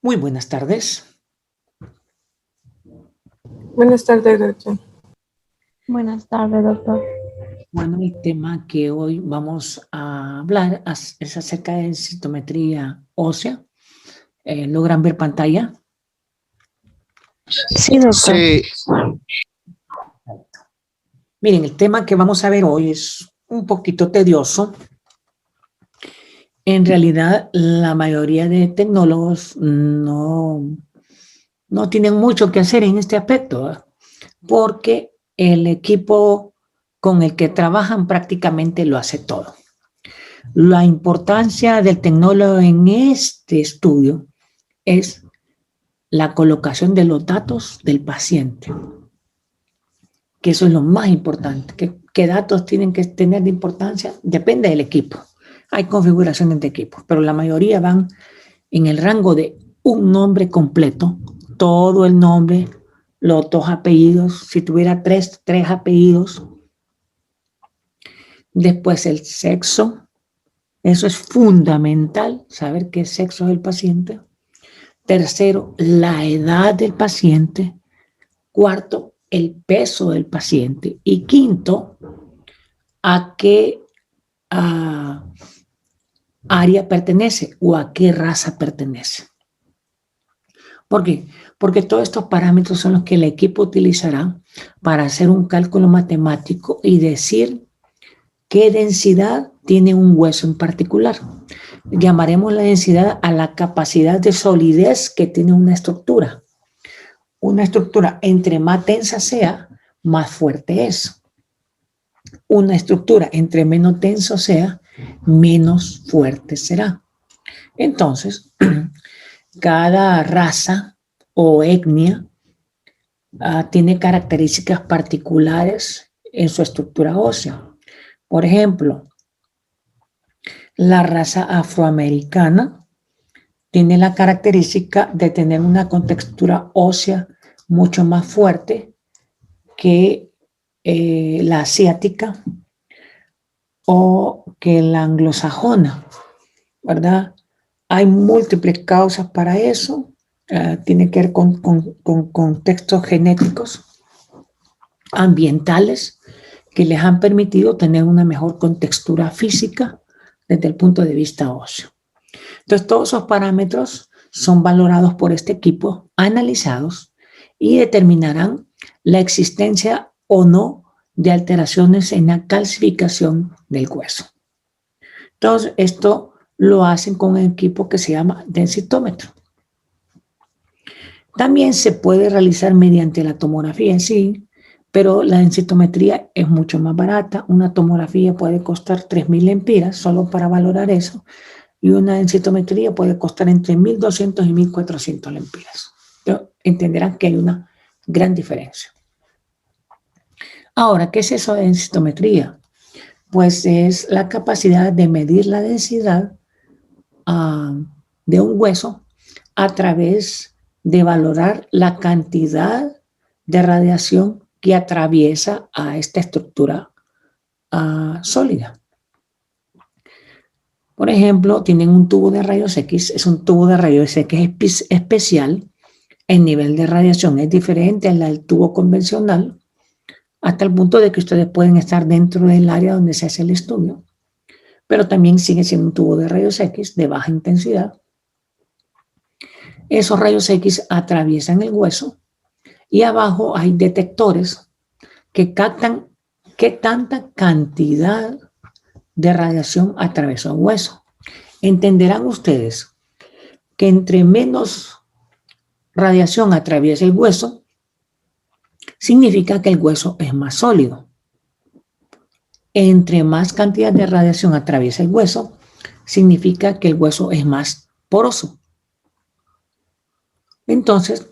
Muy buenas tardes. Buenas tardes, doctor. Buenas tardes, doctor. Bueno, el tema que hoy vamos a hablar es acerca de densitometría ósea. ¿Logran ver pantalla? Sí, doctor. Sí, Miren, el tema que vamos a ver hoy es un poquito tedioso. En realidad, la mayoría de tecnólogos no tienen mucho que hacer en este aspecto, ¿verdad? Porque el equipo con el que trabajan prácticamente lo hace todo. La importancia del tecnólogo en este estudio es la colocación de los datos del paciente, que eso es lo más importante. ¿Qué datos tienen que tener de importancia? Depende del equipo. Hay configuraciones de equipos, pero la mayoría van en el rango de un nombre completo, todo el nombre, los dos apellidos, si tuviera tres apellidos, después el sexo, eso es fundamental, saber qué sexo es el paciente. Tercero, la edad del paciente. Cuarto, el peso del paciente. Y quinto, a qué área pertenece o a qué raza pertenece. ¿Por qué? Porque todos estos parámetros son los que el equipo utilizará para hacer un cálculo matemático y decir qué densidad tiene un hueso en particular. Llamaremos la densidad a la capacidad de solidez que tiene una estructura. Una estructura, entre más densa sea, más fuerte es. Una estructura, entre menos denso sea, menos fuerte será. Entonces, cada raza o etnia tiene características particulares en su estructura ósea. Por ejemplo, la raza afroamericana tiene la característica de tener una contextura ósea mucho más fuerte que la asiática o que la anglosajona, ¿verdad? Hay múltiples causas para eso. Tiene que ver con contextos genéticos, ambientales, que les han permitido tener una mejor contextura física desde el punto de vista óseo. Entonces, todos esos parámetros son valorados por este equipo, analizados y determinarán la existencia o no de alteraciones en la calcificación del hueso. Entonces, esto lo hacen con un equipo que se llama densitómetro. También se puede realizar mediante la tomografía en sí, pero la densitometría es mucho más barata. Una tomografía puede costar 3.000 lempiras solo para valorar eso, y una densitometría puede costar entre 1.200 y 1.400 lempiras. Entenderán que hay una gran diferencia. Ahora, ¿qué es eso de densitometría? Pues es la capacidad de medir la densidad de un hueso a través de valorar la cantidad de radiación que atraviesa a esta estructura sólida. Por ejemplo, tienen un tubo de rayos X, es un tubo de rayos X especial. El nivel de radiación es diferente al del tubo convencional, hasta el punto de que ustedes pueden estar dentro del área donde se hace el estudio, pero también sigue siendo un tubo de rayos X de baja intensidad. Esos rayos X atraviesan el hueso y abajo hay detectores que captan qué tanta cantidad de radiación atravesó el hueso. Entenderán ustedes que entre menos radiación atraviesa el hueso, significa que el hueso es más sólido. Entre más cantidad de radiación atraviesa el hueso, significa que el hueso es más poroso. Entonces,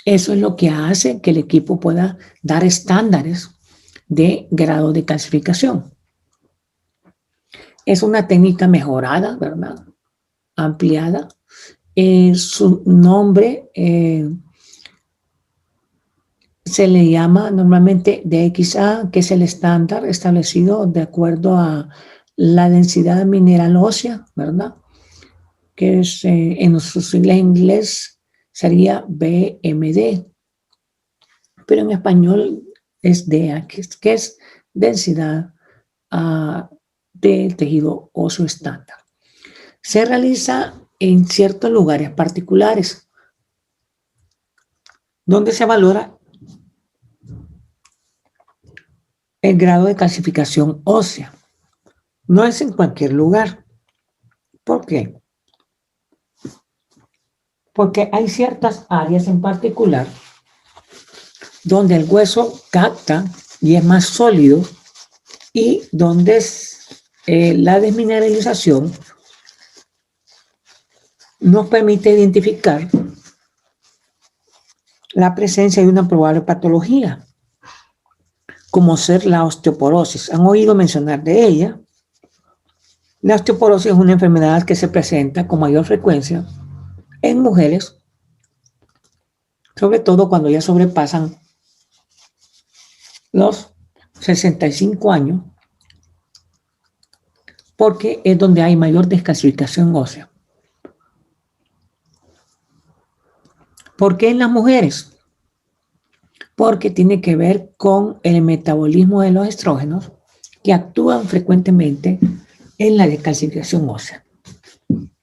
eso es lo que hace que el equipo pueda dar estándares de grado de calcificación. Es una técnica mejorada, ¿verdad? Ampliada. Su nombre se le llama normalmente DXA, que es el estándar establecido de acuerdo a la densidad mineral ósea, ¿verdad? que es en sus siglas en inglés sería BMD, pero en español es DEA, que es densidad del tejido óseo estándar. Se realiza en ciertos lugares particulares donde se valora el grado de calcificación ósea. No es en cualquier lugar. ¿Por qué? Porque hay ciertas áreas en particular donde el hueso capta y es más sólido y donde la desmineralización nos permite identificar la presencia de una probable patología, como ser la osteoporosis. ¿Han oído mencionar de ella? La osteoporosis es una enfermedad que se presenta con mayor frecuencia en mujeres, sobre todo cuando ya sobrepasan los 65 años, porque es donde hay mayor descalcificación ósea. ¿Por qué en las mujeres? Porque tiene que ver con el metabolismo de los estrógenos que actúan frecuentemente en la descalcificación ósea.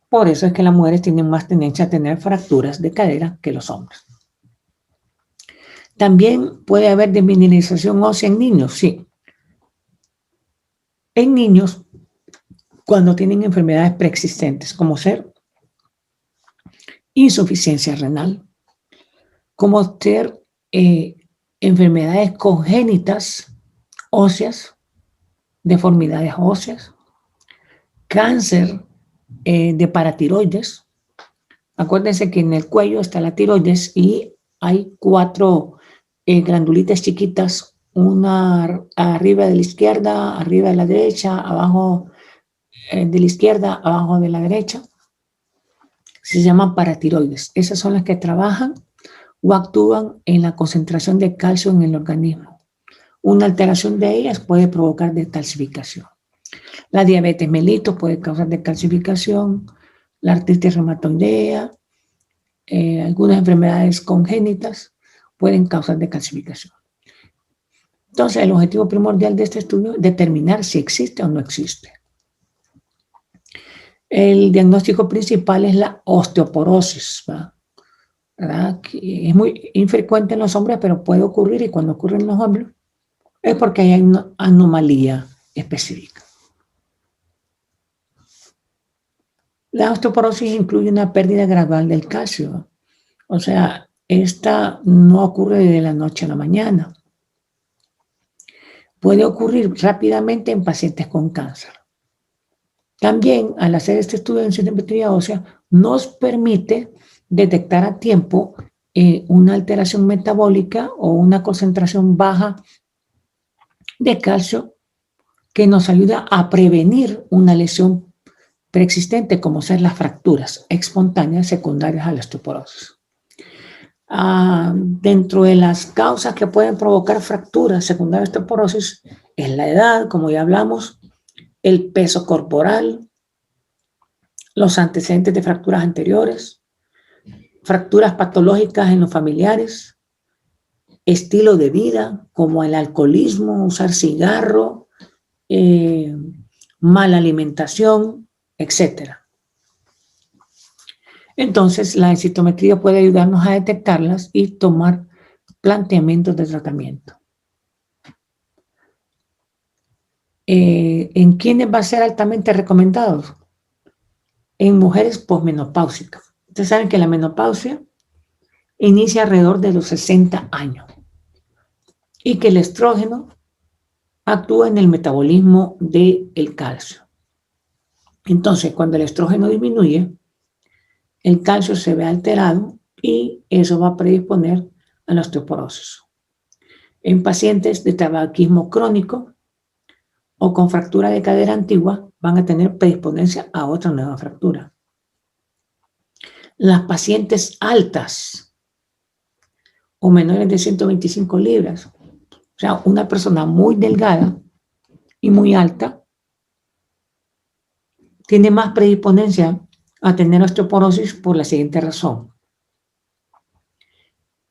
Por eso es que las mujeres tienen más tendencia a tener fracturas de cadera que los hombres. También puede haber desmineralización ósea en niños, sí. En niños, cuando tienen enfermedades preexistentes, como ser insuficiencia renal, como ser enfermedades congénitas óseas, deformidades óseas, cáncer de paratiroides. Acuérdense que en el cuello está la tiroides y hay 4 glandulitas chiquitas, una arriba de la izquierda, arriba de la derecha, abajo de la izquierda, abajo de la derecha. Se llaman paratiroides. Esas son las que trabajan o actúan en la concentración de calcio en el organismo. Una alteración de ellas puede provocar descalcificación. La diabetes mellitus puede causar descalcificación, la artritis reumatoidea, algunas enfermedades congénitas pueden causar descalcificación. Entonces, el objetivo primordial de este estudio es determinar si existe o no existe. El diagnóstico principal es la osteoporosis, ¿verdad? Que es muy infrecuente en los hombres, pero puede ocurrir, y cuando ocurre en los hombres es porque hay una anomalía específica. La osteoporosis incluye una pérdida gradual del calcio. O sea, esta no ocurre de la noche a la mañana. Puede ocurrir rápidamente en pacientes con cáncer. También, al hacer este estudio de densitometría ósea, nos permite detectar a tiempo una alteración metabólica o una concentración baja de calcio que nos ayuda a prevenir una lesión preexistente, como ser las fracturas espontáneas secundarias a la osteoporosis. Dentro de las causas que pueden provocar fracturas secundarias a osteoporosis es la edad, como ya hablamos, el peso corporal, los antecedentes de fracturas anteriores, fracturas patológicas en los familiares, estilo de vida como el alcoholismo, usar cigarro, mala alimentación, etc. Entonces, la densitometría puede ayudarnos a detectarlas y tomar planteamientos de tratamiento. ¿En quiénes va a ser altamente recomendado? En mujeres posmenopáusicas. Ustedes saben que la menopausia inicia alrededor de los 60 años y que el estrógeno actúa en el metabolismo del calcio. Entonces, cuando el estrógeno disminuye, el calcio se ve alterado y eso va a predisponer a la osteoporosis. En pacientes de tabaquismo crónico o con fractura de cadera antigua van a tener predisponencia a otra nueva fractura. Las pacientes altas o menores de 125 libras, o sea, una persona muy delgada y muy alta, tiene más predisponencia a tener osteoporosis por la siguiente razón.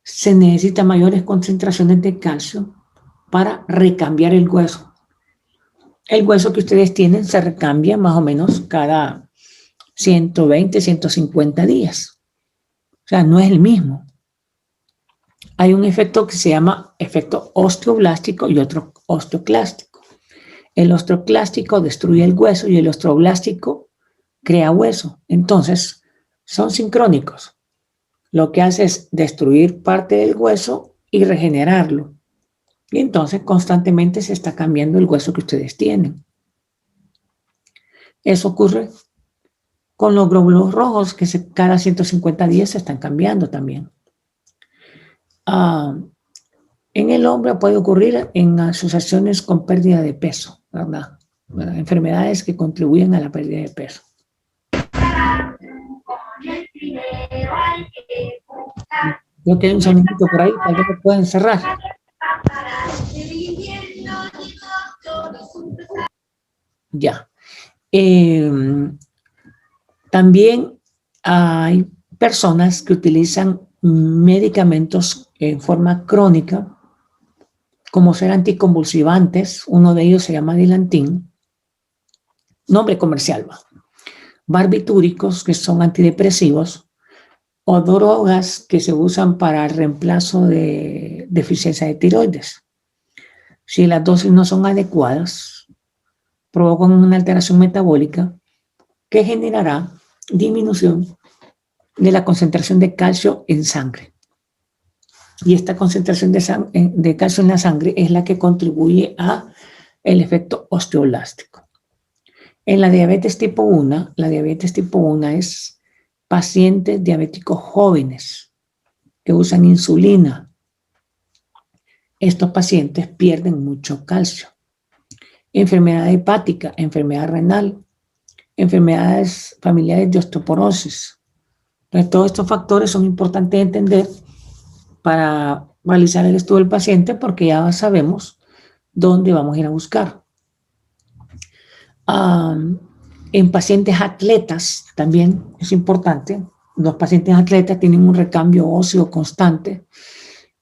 Se necesitan mayores concentraciones de calcio para recambiar el hueso. El hueso que ustedes tienen se recambia más o menos cada 120, 150 días. O sea, no es el mismo. Hay un efecto que se llama efecto osteoblástico y otro osteoclástico. El osteoclástico destruye el hueso y el osteoblástico crea hueso. Entonces, son sincrónicos. Lo que hace es destruir parte del hueso y regenerarlo. Y entonces constantemente se está cambiando el hueso que ustedes tienen. Eso ocurre con los glóbulos rojos que cada 150 días se están cambiando también. En el hombre puede ocurrir en asociaciones con pérdida de peso, ¿verdad? Bueno, enfermedades que contribuyen a la pérdida de peso. Creo que hay un sonidito por ahí, tal vez lo pueden cerrar. Ya. También hay personas que utilizan medicamentos en forma crónica, como ser anticonvulsivantes. Uno de ellos se llama Dilantin, nombre comercial, barbitúricos, que son antidepresivos, o drogas que se usan para el reemplazo de deficiencia de tiroides. Si las dosis no son adecuadas, provocan una alteración metabólica que generará disminución de la concentración de calcio en sangre. Y esta concentración de calcio en la sangre es la que contribuye al efecto osteoblástico. En la diabetes tipo 1, es pacientes diabéticos jóvenes que usan insulina. Estos pacientes pierden mucho calcio. Enfermedad hepática, enfermedad renal, enfermedades familiares de osteoporosis. Entonces, todos estos factores son importantes de entender para realizar el estudio del paciente, porque ya sabemos dónde vamos a ir a buscar. En pacientes atletas también es importante. Los pacientes atletas tienen un recambio óseo constante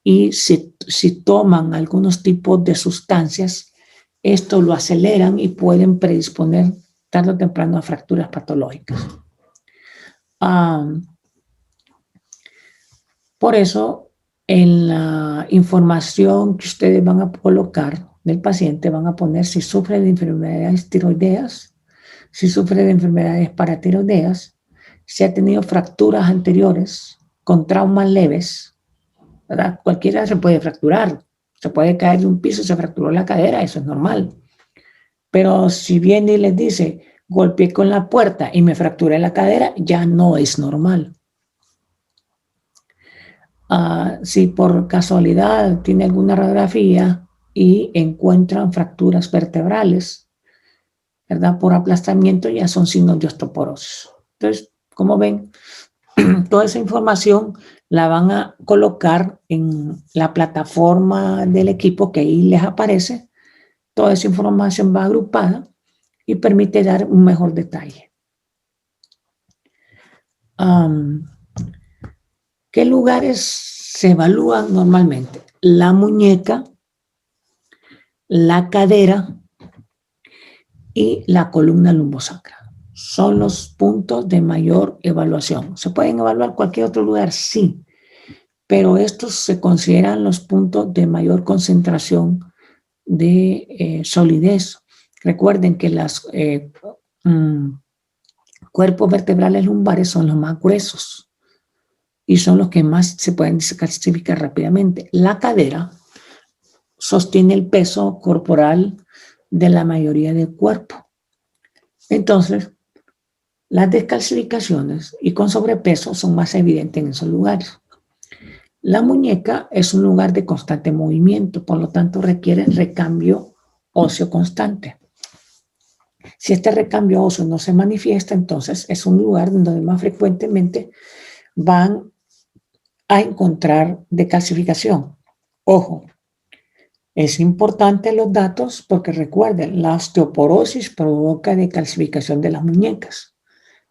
y si toman algunos tipos de sustancias, esto lo aceleran y pueden predisponer tarde o temprano a fracturas patológicas. Por eso, en la información que ustedes van a colocar del paciente, van a poner si sufre de enfermedades tiroideas, si sufre de enfermedades paratiroideas, si ha tenido fracturas anteriores con traumas leves, ¿verdad? Cualquiera se puede fracturar, se puede caer de un piso y se fracturó la cadera, eso es normal. Pero si viene y les dice, golpeé con la puerta y me fracturé la cadera, ya no es normal. Si por casualidad tiene alguna radiografía y encuentran fracturas vertebrales, ¿verdad? Por aplastamiento, ya son signos de osteoporosis. Entonces, como ven, toda esa información la van a colocar en la plataforma del equipo que ahí les aparece. Toda esa información va agrupada y permite dar un mejor detalle. ¿Qué lugares se evalúan normalmente? La muñeca, la cadera y la columna lumbosacra. Son los puntos de mayor evaluación. ¿Se pueden evaluar cualquier otro lugar? Sí, pero estos se consideran los puntos de mayor concentración de solidez. Recuerden que los cuerpos vertebrales lumbares son los más gruesos y son los que más se pueden clasificar rápidamente. La cadera sostiene el peso corporal de la mayoría del cuerpo. Entonces, las descalcificaciones y con sobrepeso son más evidentes en esos lugares. La muñeca es un lugar de constante movimiento, por lo tanto requiere recambio óseo constante. Si este recambio óseo no se manifiesta, entonces es un lugar donde más frecuentemente van a encontrar decalcificación. Ojo, es importante los datos porque recuerden, la osteoporosis provoca decalcificación de las muñecas.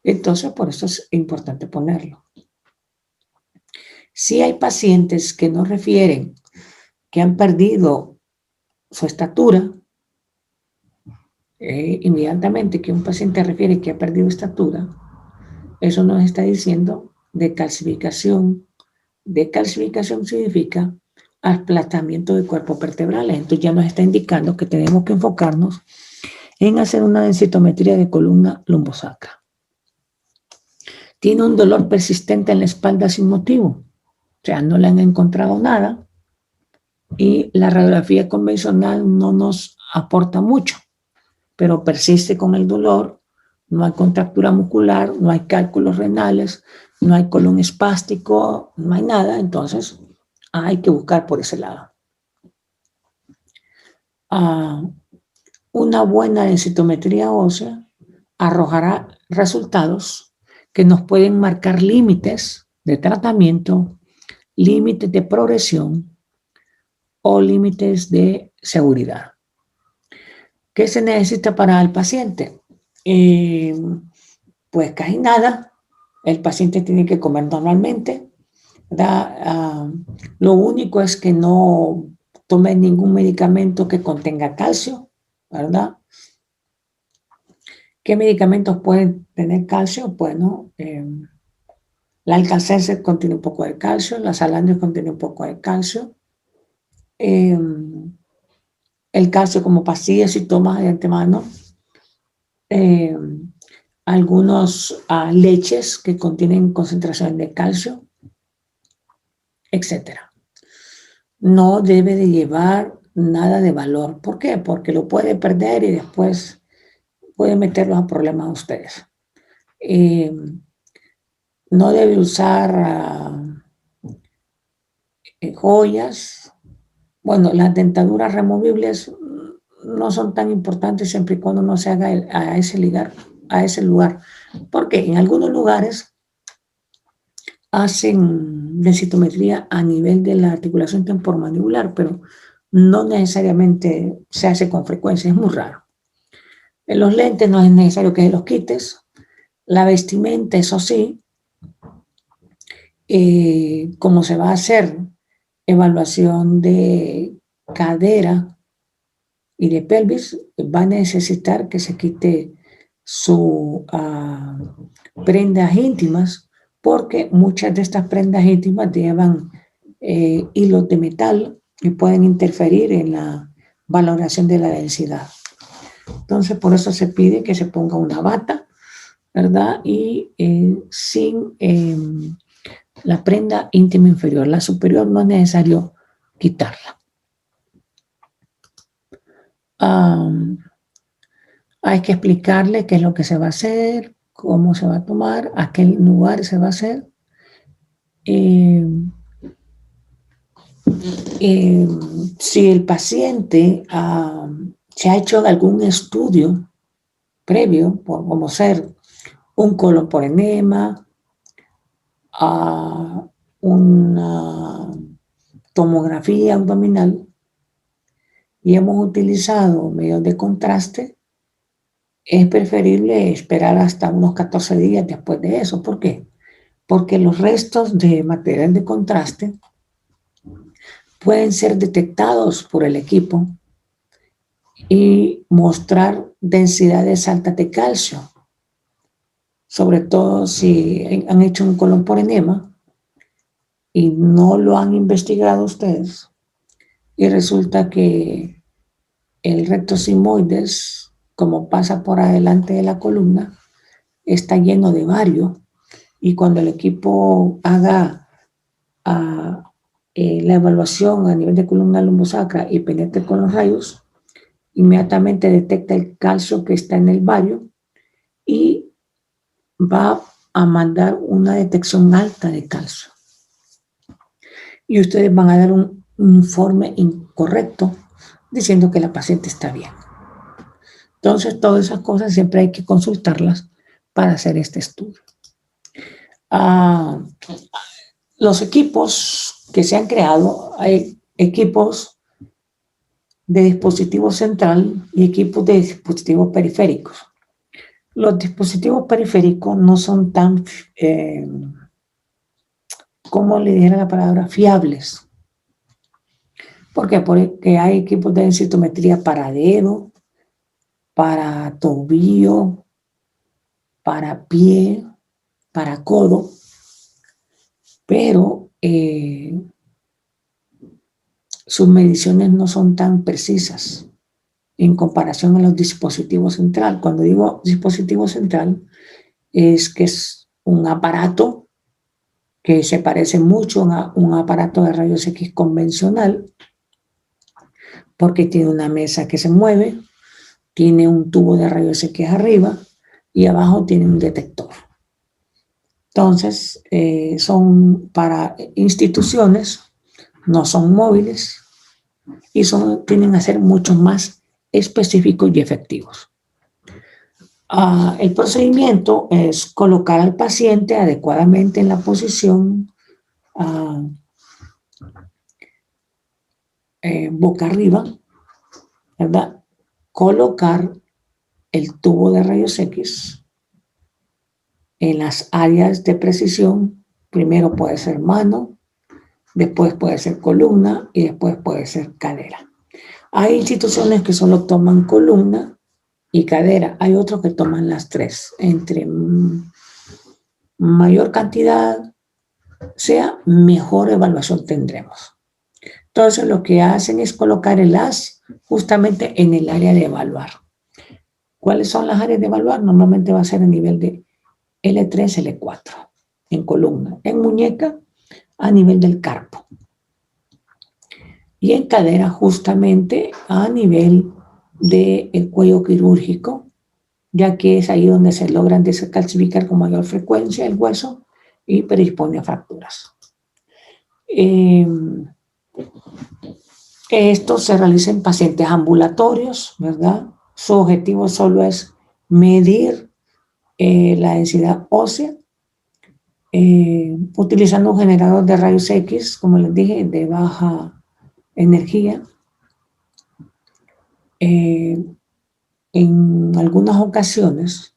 Entonces, por eso es importante ponerlo. Si hay pacientes que nos refieren que han perdido su estatura, inmediatamente que un paciente refiere que ha perdido estatura, eso nos está diciendo de calcificación. Decalcificación significa aplastamiento de cuerpos vertebrales. Entonces ya nos está indicando que tenemos que enfocarnos en hacer una densitometría de columna lumbosacra. Tiene un dolor persistente en la espalda sin motivo, o sea, no le han encontrado nada y la radiografía convencional no nos aporta mucho, pero persiste con el dolor, no hay contractura muscular, no hay cálculos renales, no hay colon espástico, no hay nada, entonces hay que buscar por ese lado. Una buena densitometría ósea arrojará resultados que nos pueden marcar límites de tratamiento, límites de progresión o límites de seguridad. ¿Qué se necesita para el paciente? Pues casi nada. El paciente tiene que comer normalmente, ¿verdad? Lo único es que no tome ningún medicamento que contenga calcio, ¿verdad? ¿Qué medicamentos pueden tener calcio? Bueno, la Alka-Seltzer contiene un poco de calcio, la Salandrio contiene un poco de calcio. El calcio como pastillas si tomas de antemano. Algunos leches que contienen concentración de calcio, etc. No debe de llevar nada de valor. ¿Por qué? Porque lo puede perder y después puede meterlos a problemas a ustedes. No debe usar joyas. Bueno, las dentaduras removibles no son tan importantes siempre y cuando no se haga a ese lugar. Porque en algunos lugares hacen densitometría a nivel de la articulación temporomandibular, pero no necesariamente se hace con frecuencia, es muy raro. En los lentes no es necesario que los quites. La vestimenta, eso sí, como se va a hacer evaluación de cadera y de pelvis, va a necesitar que se quite sus prendas íntimas, porque muchas de estas prendas íntimas llevan hilos de metal y pueden interferir en la valoración de la densidad. Entonces, por eso se pide que se ponga una bata, ¿verdad? Y sin la prenda íntima inferior. La superior no es necesario quitarla. Hay que explicarle qué es lo que se va a hacer, cómo se va a tomar, a qué lugar se va a hacer. Si el paciente se ha hecho algún estudio previo, como ser un colon por enema, una tomografía abdominal, y hemos utilizado medios de contraste, es preferible esperar hasta unos 14 días después de eso. ¿Por qué? Porque los restos de material de contraste pueden ser detectados por el equipo y mostrar densidades altas de calcio, sobre todo si han hecho un colon por enema y no lo han investigado ustedes, y resulta que el recto sigmoides, como pasa por adelante de la columna, está lleno de bario, y cuando el equipo haga la evaluación a nivel de columna lumbosacra y penetre con los rayos, inmediatamente detecta el calcio que está en el bario y va a mandar una detección alta de calcio. Y ustedes van a dar un informe incorrecto diciendo que la paciente está bien. Entonces, todas esas cosas siempre hay que consultarlas para hacer este estudio. Los equipos que se han creado, hay equipos de dispositivo central y equipos de dispositivos periféricos. Los dispositivos periféricos no son tan, ¿cómo le dijera la palabra? Fiables. ¿Por qué? Porque hay equipos de densitometría para dedo, para tobillo, para pie, para codo, pero sus mediciones no son tan precisas en comparación a los dispositivos central. Cuando digo dispositivo central, es que es un aparato que se parece mucho a un aparato de rayos X convencional, porque tiene una mesa que se mueve, tiene un tubo de rayos X arriba y abajo tiene un detector. Entonces, son para instituciones, no son móviles y tienen a ser mucho más específicos y efectivos. El procedimiento es colocar al paciente adecuadamente en la posición boca arriba, ¿verdad? Colocar el tubo de rayos X en las áreas de precisión. Primero puede ser mano, después puede ser columna y después puede ser cadera. Hay instituciones que solo toman columna y cadera. Hay otros que toman las tres. Entre mayor cantidad sea, mejor evaluación tendremos. Entonces lo que hacen es colocar el haz justamente en el área de evaluar. ¿Cuáles son las áreas de evaluar? Normalmente va a ser a nivel de L3, L4, en columna. En muñeca, a nivel del carpo. Y en cadera, justamente a nivel del cuello quirúrgico, ya que es ahí donde se logran descalcificar con mayor frecuencia el hueso y predispone a fracturas. Esto se realiza en pacientes ambulatorios, ¿verdad? Su objetivo solo es medir la densidad ósea, utilizando un generador de rayos X, como les dije, de baja energía. En algunas ocasiones,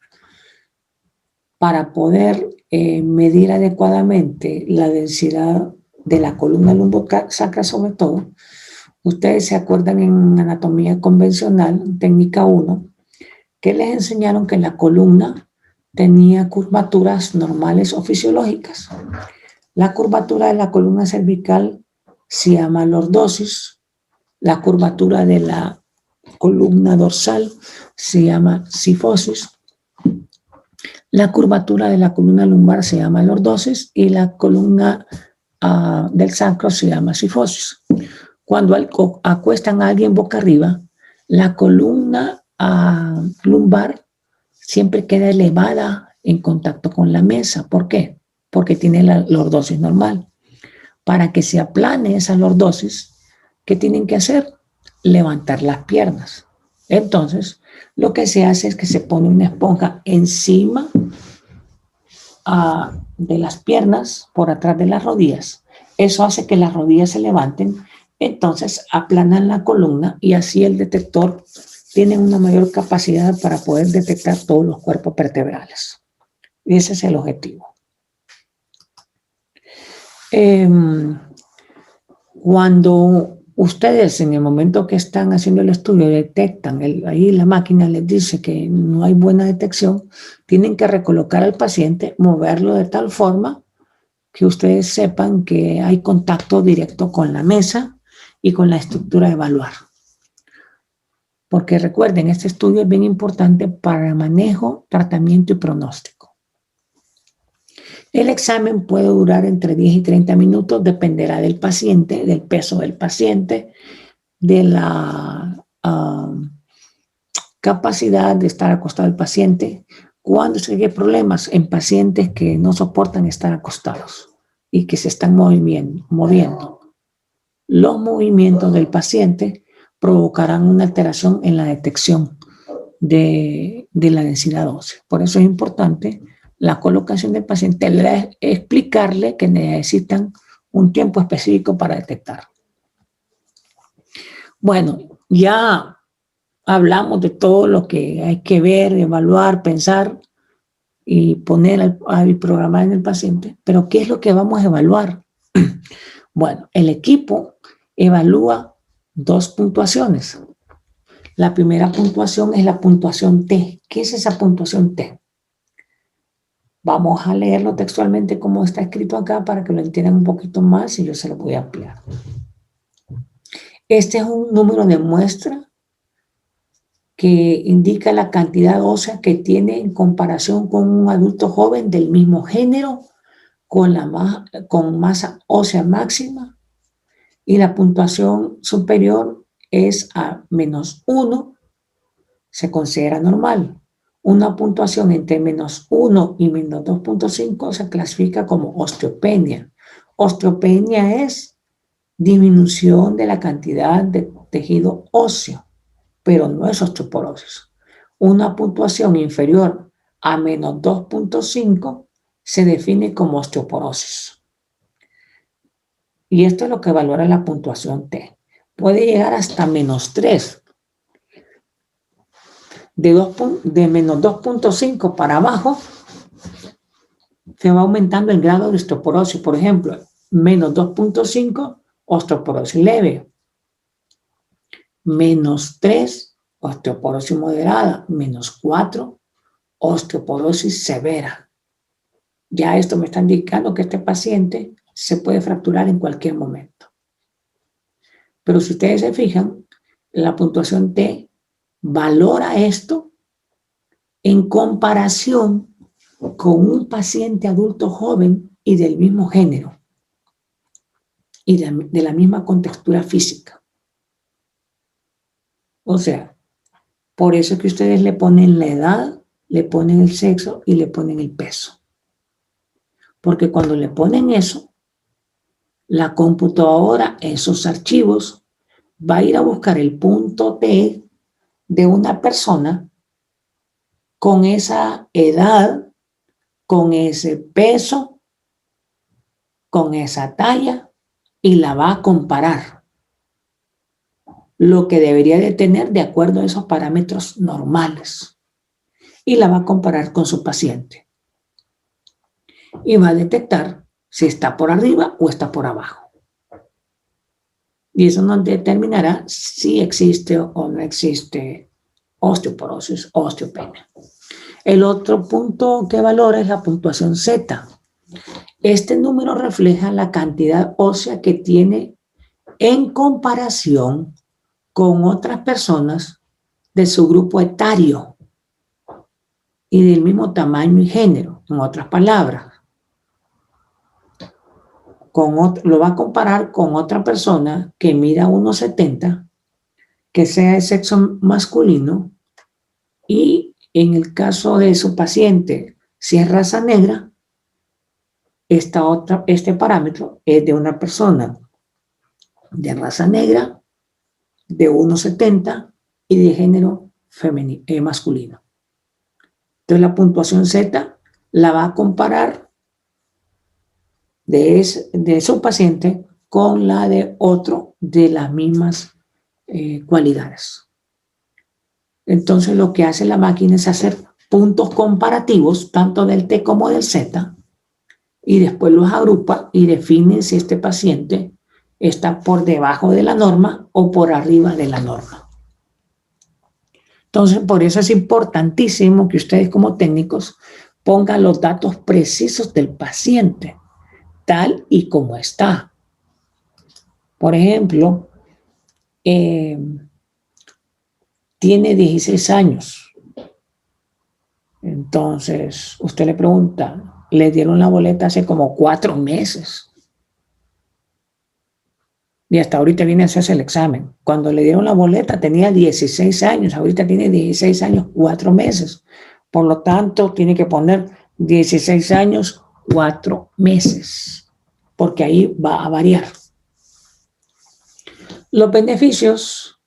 para poder medir adecuadamente la densidad de la columna lumbosacra, sobre todo, ustedes se acuerdan en anatomía convencional, técnica 1, que les enseñaron que la columna tenía curvaturas normales o fisiológicas. La curvatura de la columna cervical se llama lordosis, la curvatura de la columna dorsal se llama sifosis, la curvatura de la columna lumbar se llama lordosis y la columna del sacro se llama sifosis. Cuando acuestan a alguien boca arriba, la columna lumbar siempre queda elevada en contacto con la mesa. ¿Por qué? Porque tiene la lordosis normal. Para que se aplane esa lordosis, ¿qué tienen que hacer? Levantar las piernas. Entonces, lo que se hace es que se pone una esponja encima de las piernas, por atrás de las rodillas. Eso hace que las rodillas se levanten, entonces aplanan la columna y así el detector tiene una mayor capacidad para poder detectar todos los cuerpos vertebrales. Y ese es el objetivo. Cuando ustedes en el momento que están haciendo el estudio detectan, ahí la máquina les dice que no hay buena detección, tienen que recolocar al paciente, moverlo de tal forma que ustedes sepan que hay contacto directo con la mesa y con la estructura de evaluar. Porque recuerden, este estudio es bien importante para manejo, tratamiento y pronóstico. El examen puede durar entre 10 y 30 minutos, dependerá del paciente, del peso del paciente, de la capacidad de estar acostado el paciente. Cuando se llegue problemas en pacientes que no soportan estar acostados y que se están moviendo. Los movimientos del paciente provocarán una alteración en la detección de la densidad ósea. Por eso es importante la colocación del paciente, explicarle que necesitan un tiempo específico para detectar. Bueno, ya hablamos de todo lo que hay que ver, evaluar, pensar y poner al programar en el paciente. Pero ¿qué es lo que vamos a evaluar? Bueno, el equipo evalúa 2 puntuaciones. La primera puntuación es la puntuación T. ¿Qué es esa puntuación T? Vamos a leerlo textualmente como está escrito acá para que lo entiendan un poquito más y yo se lo voy a ampliar. Este es un número de muestra que indica la cantidad ósea que tiene en comparación con un adulto joven del mismo género con masa ósea máxima, y la puntuación superior es a -1, se considera normal. Una puntuación entre -1 y -2.5 se clasifica como osteopenia. Osteopenia es disminución de la cantidad de tejido óseo, pero no es osteoporosis. Una puntuación inferior a -2.5 se define como osteoporosis. Y esto es lo que valora la puntuación T. Puede llegar hasta -3. De -2.5 para abajo, se va aumentando el grado de osteoporosis. Por ejemplo, -2.5, osteoporosis leve. -3, osteoporosis moderada. -4, osteoporosis severa. Ya esto me está indicando que este paciente se puede fracturar en cualquier momento. Pero si ustedes se fijan, la puntuación T valora esto en comparación con un paciente adulto joven y del mismo género y de la misma contextura física. O sea, por eso es que ustedes le ponen la edad, le ponen el sexo y le ponen el peso. Porque cuando le ponen eso, la computadora, esos archivos, va a ir a buscar el punto T de una persona con esa edad, con ese peso, con esa talla, y la va a comparar. Lo que debería de tener de acuerdo a esos parámetros normales. Y la va a comparar con su paciente. Y va a detectar si está por arriba o está por abajo. Y eso nos determinará si existe o no existe osteoporosis o osteopenia. El otro punto que valora es la puntuación Z. Este número refleja la cantidad ósea que tiene en comparación con otras personas de su grupo etario y del mismo tamaño y género. En otras palabras, lo va a comparar con otra persona que mida 1,70, que sea de sexo masculino, y en el caso de su paciente, si es raza negra, este parámetro es de una persona de raza negra, de 1,70 y de género masculino. Entonces la puntuación Z la va a comparar de su paciente con la de otro de las mismas cualidades. Entonces lo que hace la máquina es hacer puntos comparativos tanto del T como del Z, y después los agrupa y define si este paciente está por debajo de la norma o por arriba de la norma. Entonces, por eso es importantísimo que ustedes como técnicos pongan los datos precisos del paciente, tal y como está. Por ejemplo, tiene 16 años. Entonces, usted le pregunta, le dieron la boleta hace como 4 meses. Y hasta ahorita viene a hacerse el examen. Cuando le dieron la boleta tenía 16 años, ahorita tiene 16 años, 4 meses. Por lo tanto, tiene que poner 16 años, 4 meses, porque ahí va a variar. Los beneficios,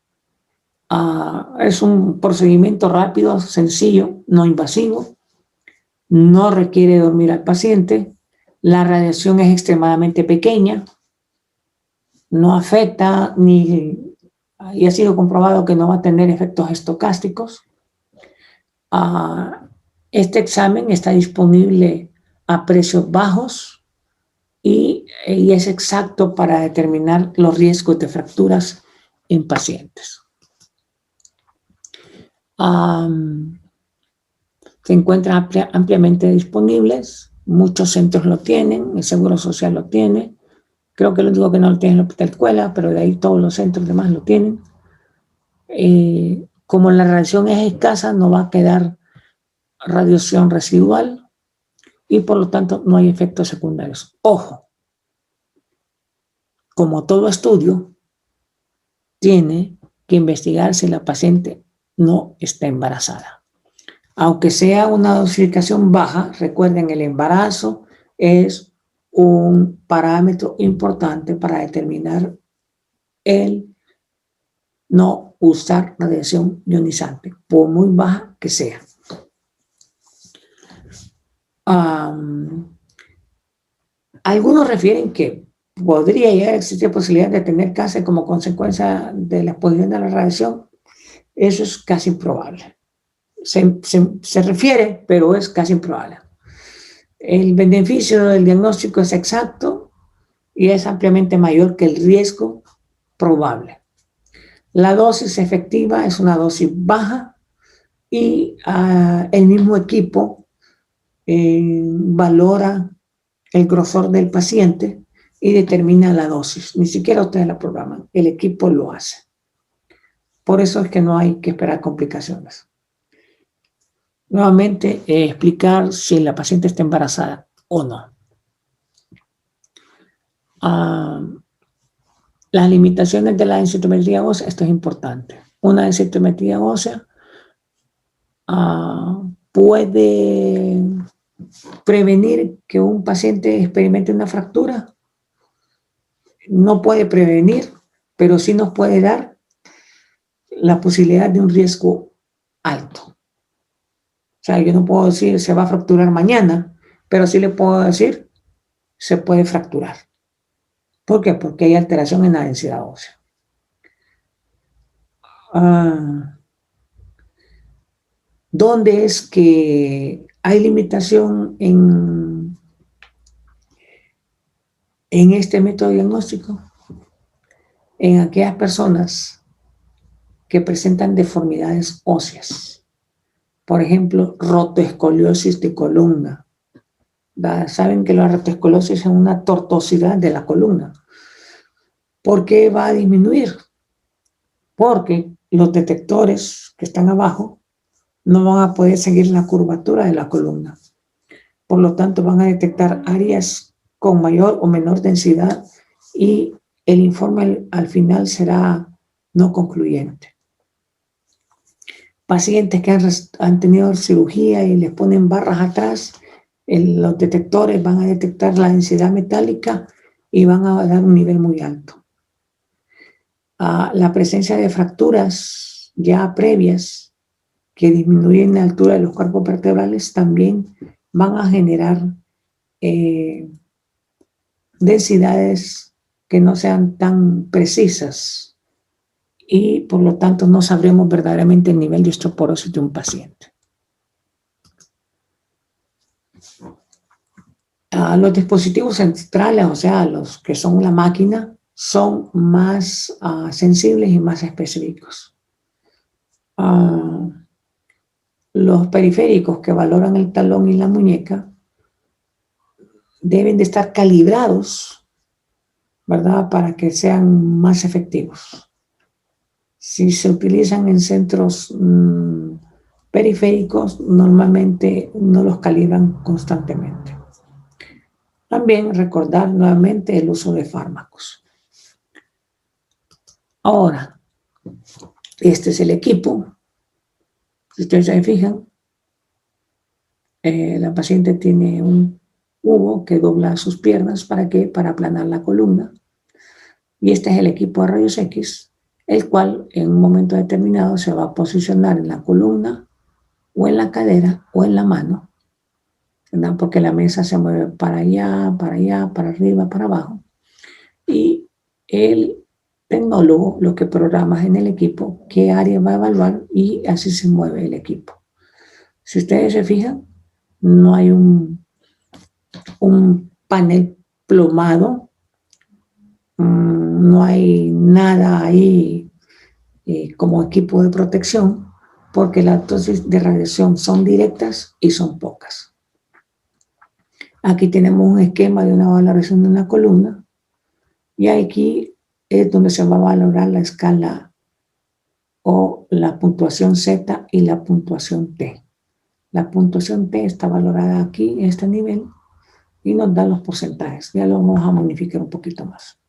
es un procedimiento rápido, sencillo, no invasivo, no requiere dormir al paciente, la radiación es extremadamente pequeña, no afecta ni y ha sido comprobado que no va a tener efectos estocásticos. Este examen está disponible a precios bajos y es exacto para determinar los riesgos de fracturas en pacientes. Se encuentran ampliamente disponibles, muchos centros lo tienen, el Seguro Social lo tiene, creo que lo único que no lo tiene es el Hospital Escuela, pero de ahí todos los centros demás lo tienen. Como la radiación es escasa, no va a quedar radiación residual y por lo tanto no hay efectos secundarios. Ojo, como todo estudio, tiene que investigar si la paciente no está embarazada. Aunque sea una dosificación baja, recuerden, el embarazo es un parámetro importante para determinar el no usar radiación ionizante, por muy baja que sea. Algunos refieren que podría llegar a existir posibilidad de tener cáncer como consecuencia de la exposición a la radiación. Eso es casi improbable. Se refiere, pero es casi improbable. El beneficio del diagnóstico es exacto y es ampliamente mayor que el riesgo probable. La dosis efectiva es una dosis baja y el mismo equipo valora el grosor del paciente y determina la dosis. Ni siquiera ustedes la programan, el equipo lo hace. Por eso es que no hay que esperar complicaciones. Nuevamente, explicar si la paciente está embarazada o no. Las limitaciones de la densitometría ósea, esto es importante. Una densitometría ósea puede prevenir que un paciente experimente una fractura. No puede prevenir, pero sí nos puede dar la posibilidad de un riesgo alto. O sea, yo no puedo decir se va a fracturar mañana, pero sí le puedo decir se puede fracturar. ¿Por qué? Porque hay alteración en la densidad ósea. ¿Dónde es que hay limitación en este método diagnóstico? En aquellas personas que presentan deformidades óseas. Por ejemplo, rotoescoliosis de columna. Saben que la rotoescoliosis es una tortuosidad de la columna. ¿Por qué va a disminuir? Porque los detectores que están abajo no van a poder seguir la curvatura de la columna. Por lo tanto, van a detectar áreas con mayor o menor densidad y el informe al final será no concluyente. Pacientes que han tenido cirugía y les ponen barras atrás, los detectores van a detectar la densidad metálica y van a dar un nivel muy alto. La presencia de fracturas ya previas que disminuyen la altura de los cuerpos vertebrales también van a generar densidades que no sean tan precisas y por lo tanto no sabremos verdaderamente el nivel de osteoporosis de un paciente. Los dispositivos centrales, o sea, los que son la máquina, son más sensibles y más específicos. Los periféricos que valoran el talón y la muñeca deben de estar calibrados, ¿verdad?, para que sean más efectivos. Si se utilizan en centros periféricos, normalmente no los calibran constantemente. También recordar nuevamente el uso de fármacos. Ahora, este es el equipo. Si ustedes se fijan, la paciente tiene un hubo que dobla sus piernas. ¿Para qué? Para aplanar la columna. Y este es el equipo de rayos X, el cual en un momento determinado se va a posicionar en la columna o en la cadera o en la mano, ¿verdad? Porque la mesa se mueve para allá, para arriba, para abajo. Y el tecnólogo lo que programas en el equipo, qué área va a evaluar y así se mueve el equipo. Si ustedes se fijan, no hay un panel plomado, no hay nada ahí como equipo de protección, porque las dosis de radiación son directas y son pocas. Aquí tenemos un esquema de una valoración de una columna y aquí es donde se va a valorar la escala o la puntuación Z y la puntuación T. La puntuación T está valorada aquí en este nivel y nos da los porcentajes. Ya lo vamos a magnificar un poquito más.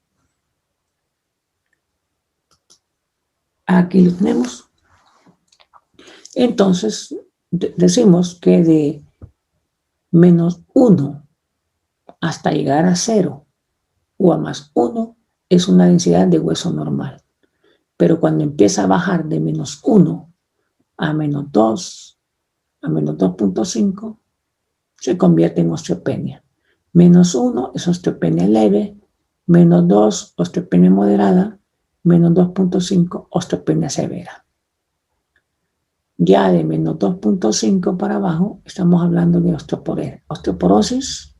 Aquí lo tenemos. Entonces, decimos que de -1 hasta llegar a 0 o a +1 es una densidad de hueso normal. Pero cuando empieza a bajar de -1 a -2, a -2.5, se convierte en osteopenia. -1 es osteopenia leve, -2 osteopenia moderada, -2.5 osteopenia severa. Ya de -2.5 para abajo estamos hablando de osteoporosis,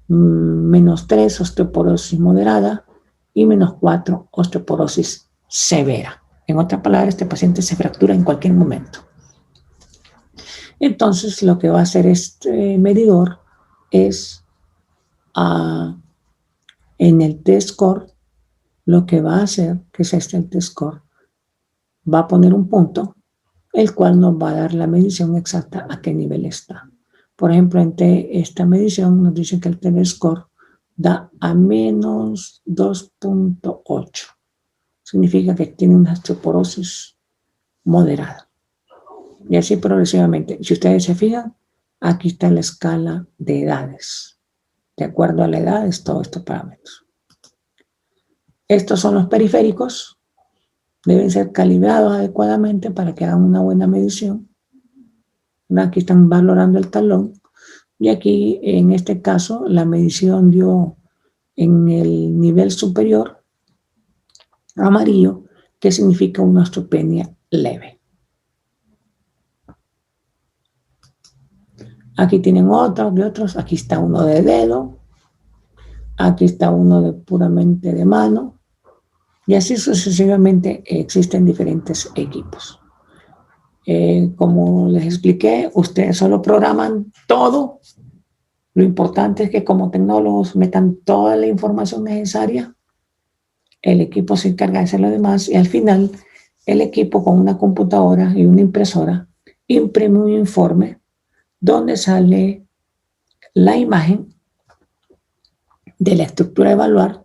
-3 osteoporosis moderada y -4 osteoporosis severa. En otras palabras, este paciente se fractura en cualquier momento. Entonces, lo que va a hacer este medidor es, en el T-score, lo que va a hacer, que es el T-score, va a poner un punto, el cual nos va a dar la medición exacta a qué nivel está. Por ejemplo, en esta medición nos dice que el T-score da a -2.8. Significa que tiene una osteoporosis moderada. Y así progresivamente. Si ustedes se fijan, aquí está la escala de edades. De acuerdo a la edad, es todos estos parámetros. Estos son los periféricos. Deben ser calibrados adecuadamente para que hagan una buena medición. Aquí están valorando el talón. Y aquí, en este caso, la medición dio en el nivel superior, amarillo, que significa una osteopenia leve. Aquí tienen otros de otros. Aquí está uno de dedo. Aquí está uno de puramente de mano. Y así sucesivamente existen diferentes equipos. Como les expliqué, ustedes solo programan todo. Lo importante es que como tecnólogos metan toda la información necesaria. El equipo se encarga de hacer lo demás y al final el equipo con una computadora y una impresora imprime un informe donde sale la imagen de la estructura a evaluar,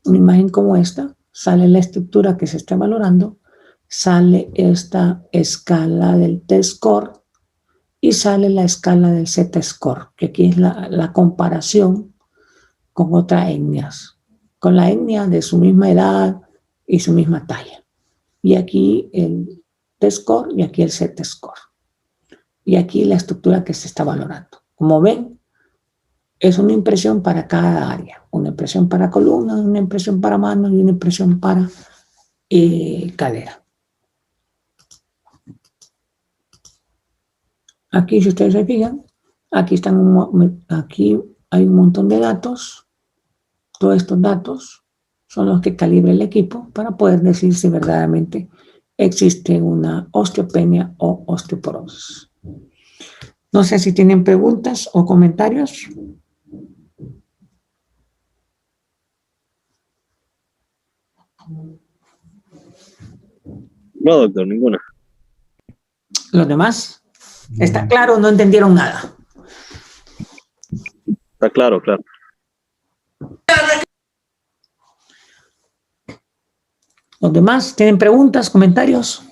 una imagen como esta, sale la estructura que se está valorando, sale esta escala del T-score y sale la escala del Z-score, que aquí es la comparación con otras etnias, con la etnia de su misma edad y su misma talla. Y aquí el T-score y aquí el Z-score. Y aquí la estructura que se está valorando. Como ven, es una impresión para cada área. Una impresión para columna, una impresión para manos y una impresión para cadera. Aquí, si ustedes se fijan, aquí hay un montón de datos. Todos estos datos son los que calibra el equipo para poder decir si verdaderamente existe una osteopenia o osteoporosis. No sé si tienen preguntas o comentarios. No, doctor, ninguna. ¿Los demás? ¿Está claro? ¿No entendieron nada? Está claro, claro. ¿Los demás tienen preguntas, comentarios?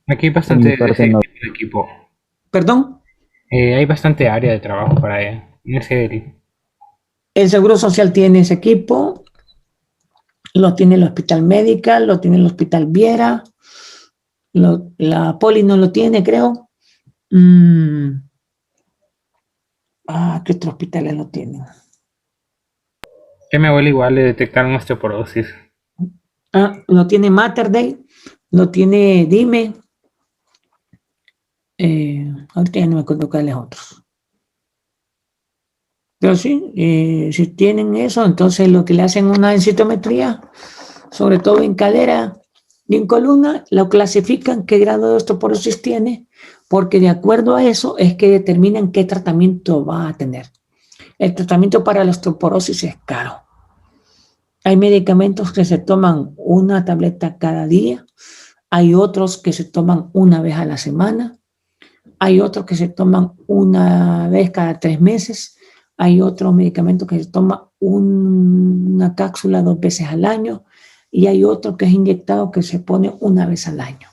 Aquí hay bastante equipo. ¿Perdón? Hay bastante área de trabajo para ella. El Seguro Social tiene ese equipo, lo tiene el Hospital Medical, lo tiene el Hospital Viera, la Poli no lo tiene, creo. ¿Qué otros hospitales lo tienen? Que a mi abuela igual le detectaron osteoporosis. Lo tiene Mater Dei, lo tiene Dime. Ahorita ya no me acuerdo cuáles otros. Pero sí, si tienen eso, entonces lo que le hacen una densitometría, sobre todo en cadera y en columna, lo clasifican qué grado de osteoporosis tiene, porque de acuerdo a eso es que determinan qué tratamiento va a tener. El tratamiento para la osteoporosis es caro. Hay medicamentos que se toman una tableta cada día, hay otros que se toman una vez a la semana, hay otros que se toman una vez cada 3 meses, hay otros medicamentos que se toma una cápsula 2 veces al año y hay otro que es inyectado que se pone una vez al año.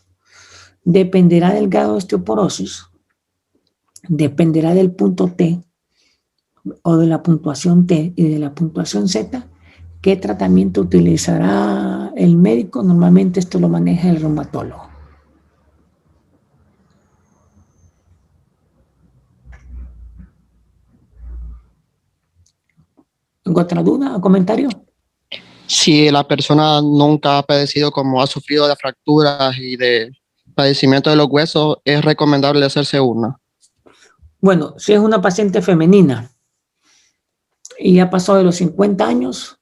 Dependerá del grado de osteoporosis, dependerá del punto T o de la puntuación T y de la puntuación Z, qué tratamiento utilizará el médico. Normalmente esto lo maneja el reumatólogo. ¿Otra duda o comentario? Si la persona nunca ha padecido, como ha sufrido de fracturas y de padecimiento de los huesos, es recomendable hacerse una. Bueno, si es una paciente femenina y ya pasó de los 50 años,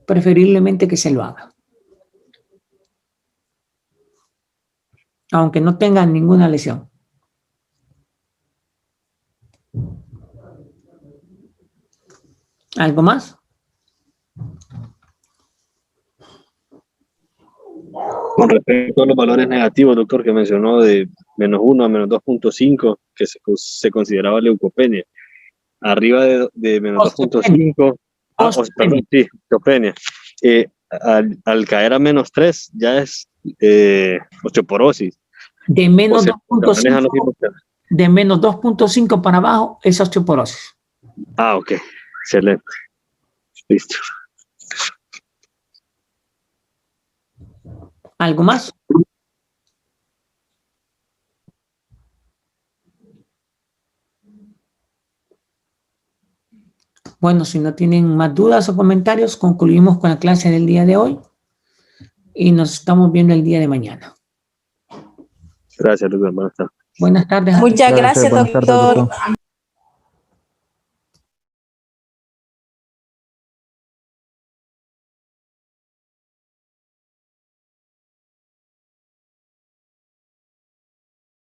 preferiblemente que se lo haga. Aunque no tenga ninguna lesión. ¿Algo más? Con respecto a los valores negativos, doctor, que mencionó de -1 a -2.5, que se consideraba leucopenia. Arriba de -2.5, perdón, sí, osteopenia. Al caer a -3 ya es osteoporosis. De menos 2.5 para abajo es osteoporosis. Ok, excelente. Listo. ¿Algo más? Bueno, si no tienen más dudas o comentarios, concluimos con la clase del día de hoy y nos estamos viendo el día de mañana. Gracias, doctor. Buenas tardes. Buenas tardes. Muchas gracias, doctor.